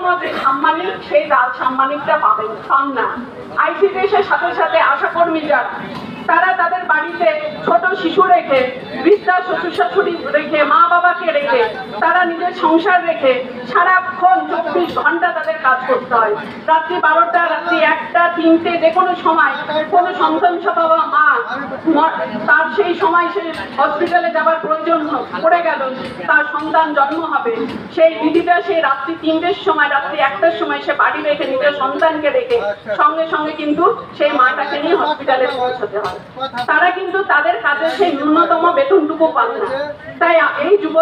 ন্যূনতম যে সাম্মানিক সেই সাম্মানিকটা পান না। আইসিডিএসের সাথে সাথে আশাকর্মী যারা, তারা তাদের বাড়িতে ছোট শিশু রেখে, বৃদ্ধা শ্বশুর শাশুড়ি রেখে, মা বাবাকে রেখে, তারা নিজের সংসার রেখে সারাক্ষণ 24 ঘন্টা তাদের কাজ করতে হয়। রাত্রি 12টা, রাত্রি 1টা, 3টে, যে কোনো সময় কোনো সন্তান বাবা মা তার সেই সময় সে হসপিটালে যাবার প্রয়োজন পড়ে গেল, তার সন্তান জন্ম হবে, সেই দিদিটা সেই রাত্রি 3টের সময়, রাত্রি 1টার সময় সে বাড়ি রেখে নিজের সন্তানকে রেখে সঙ্গে সঙ্গে কিন্তু সেই মাটাকে নিয়ে হসপিটালে পৌঁছতে হয়। তারা কিন্তু তাদের কাজে সেই ন্যূনতম বেতনটুকু পান না। তাই এই যুব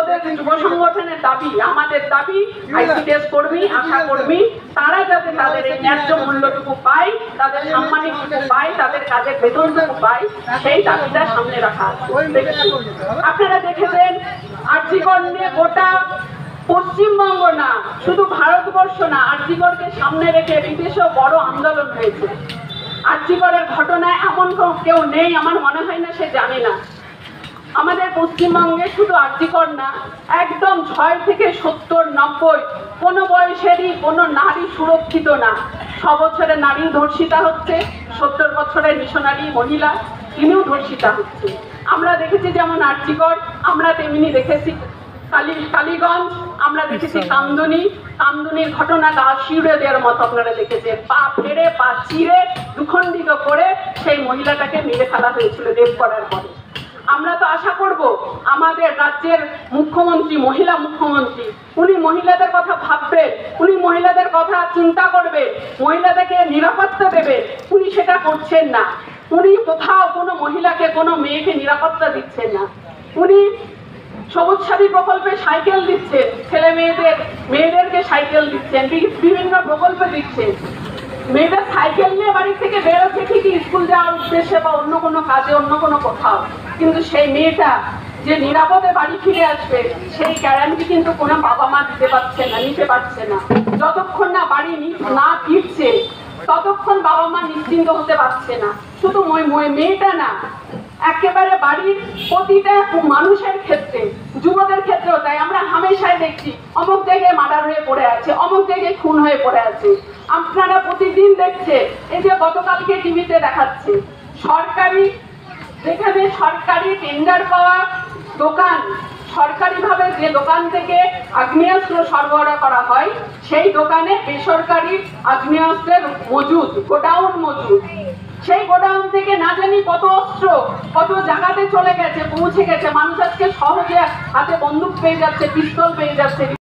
সংগঠনের দাবি, আমাদের দাবি, আইসিডিএস কর্মী, আশা কর্মী, তারা যাতে তাদের এই ন্যায্য মূল্যটুকু পায়, তাদের সাম্মানিকটুকু পায়, তাদের কাজের বেতনটুকু পায়, সেই দাবিটা সামনে রাখা। আপনারা দেখেছেন আরজিকর নিয়ে গোটা পশ্চিমবঙ্গ না, শুধু ভারতবর্ষ না, আরজিকরকে সামনে রেখে বিদেশেও বড় আন্দোলন হয়েছে। আরজিকরের ঘটনায় এমন কেউ নেই আমার মনে হয় না সে জানে না। আমাদের পশ্চিমবঙ্গে শুধু আরজিকর না, একদম 6 থেকে 70, 90 কোনো বয়সেরই কোনো নারী সুরক্ষিত না। 6 বছরের নারী ধর্ষিতা হচ্ছে, 70 বছরের মিশনারি মহিলা তিনিও ধর্ষিতা হচ্ছে। আমরা দেখেছি যেমন আরজিকর, আমরা তেমনি দেখেছি কালীগঞ্জ, আমরা দেখেছি কামদুনির ঘটনা গা শিউরে দেওয়ার মতো আপনারা দেখেছেন। পা ফেড়ে, পা চিরে, দুখণ্ডিত করে সেই মহিলাটাকে মেরে ফেলা হয়েছিল রেপ করার পরে। আমরা তো আশা করব আমাদের রাজ্যের মুখ্যমন্ত্রী, মহিলা মুখ্যমন্ত্রী, উনি মহিলাদের কথা ভাববেন, উনি মহিলাদের কথা চিন্তা করবেন, মহিলাদেরকে নিরাপত্তা দেবেন। উনি সেটা করছেন না। উনি কোথাও কোনো মহিলাকে, কোনো মেয়েকে নিরাপত্তা দিচ্ছেন না। উনি সবুজ সাথী প্রকল্পে সাইকেল দিচ্ছেন, ছেলে মেয়েদেরকে সাইকেল দিচ্ছেন, বিভিন্ন প্রকল্পে দিচ্ছেন। মেয়েদের সাইকেল নিয়ে বাড়ি থেকে বেরোচ্ছে ঠিকই স্কুল যাওয়ার উদ্দেশ্যে বা অন্য কোনো কাজে, অন্য কোনো কোথাও, কিন্তু সেই মেয়েটা যে নিরাপদে বাড়ি ফিরে আসবে সেই গ্যারান্টি কিন্তু কোনো বাবা মা দিতে পারছে না, নিতে পারছে না। যতক্ষণ না বাড়ি না ফিরছে ততক্ষণ বাবা মা নিশ্চিন্ত হতে পারছে না। শুধু মেয়েটা না, একেবারে বাড়ির প্রতিটা মানুষের ক্ষেত্রে, যুবদের ক্ষেত্রেও তাই। আমরা হামেশাই দেখছি অমুক জায়গায় মার্ডার হয়ে পড়ে আছে, অমুক জায়গায় খুন হয়ে পড়ে আছে। আপনারা প্রতিদিন দেখছেন, এই যে গতকালকে টিভিতে দেখাচ্ছে যেখানে সরকারি টেন্ডার পাওয়া দোকান, সরকারিভাবে যে দোকান থেকে আগ্নেয়াস্ত্র সরবরাহ করা হয় সেই দোকানে বেসরকারি আগ্নেয়াস্ত্রের গোডাউন মজুদ। সেই গোডাউন থেকে না জানি কত অস্ত্র কত জায়গাতে চলে গেছে, পৌঁছে গেছে। মানুষ আজকে সহজে হাতে বন্দুক পেয়ে যাচ্ছে, পিস্তল পেয়ে যাচ্ছে।